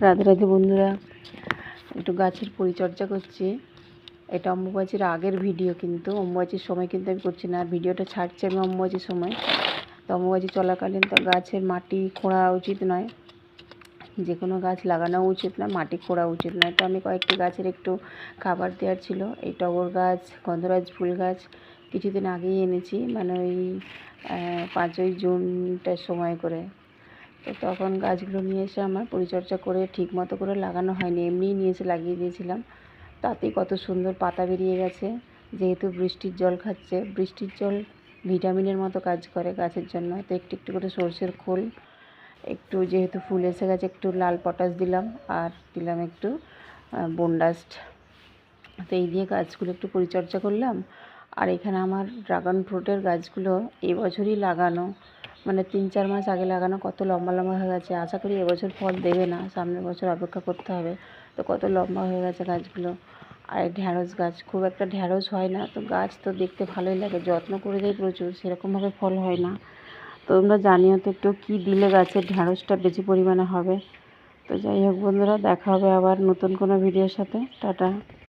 রাধে রাধে বন্ধুরা, একটু গাছের পরিচর্যা করছি। এটা অম্বুবাচীর আগের ভিডিও, কিন্তু অম্বুবাচীর সময় কিন্তু আমি করছি না। আর ভিডিওটা ছাড়ছি আমি অম্বুবাচীর সময়। তো অম্বুবাচী চলাকালীন তো গাছের মাটি খোঁড়া উচিত নয়, যে কোনো গাছ লাগানো উচিত না, মাটি খোঁড়া উচিত নয়। তো আমি কয়েকটি গাছের একটু খাবার দেওয়ার ছিল। এই টগর গাছ, গন্ধরাজ ফুল গাছ কিছুদিন আগেই এনেছি, মানে ওই 5ই জুনটার সময় করে। তো তখন গাছগুলো নিয়ে এসে আমার পরিচর্যা করে ঠিক মতো করে লাগানো হয়নি, এমনিই নিয়ে এসে লাগিয়ে দিয়েছিলাম। তাতেই কত সুন্দর পাতা বেরিয়ে গেছে। যেহেতু বৃষ্টির জল খাচ্ছে, বৃষ্টির জল ভিটামিনের মতো কাজ করে গাছের জন্য। তো একটু একটু করে সর্ষের খোল, একটু যেহেতু ফুল এসে গেছে একটু লাল পটাশ দিলাম, আর দিলাম একটু বনডাস্ট। তো এই দিয়ে গাছগুলো একটু পরিচর্যা করলাম। আর এখানে আমার ড্রাগন ফ্রুটের গাছগুলো এবছরই লাগানো, মানে 3-4 মাস আগে লাগানো, কত লম্বা লম্বা হয়ে গেছে। আশা করি এবছর ফল দেবে না, সামনের বছর অপেক্ষা করতে হবে। তো কত লম্বা হয়ে গেছে গাছগুলো। আর ঢ্যাঁড়স গাছ, খুব একটা ঢ্যাঁড়স হয় না, তো গাছ তো দেখতে ভালোই লাগে, যত্ন করে যাই প্রচুর, সেরকমভাবে ফল হয় না। তো তোমরা জানিও তো একটু কী দিলে গাছের ঢ্যাঁড়সটা বেশি পরিমাণে হবে। তো যাই হোক বন্ধুরা, দেখা হবে আবার নতুন কোনো ভিডিওর সাথে। টাটা।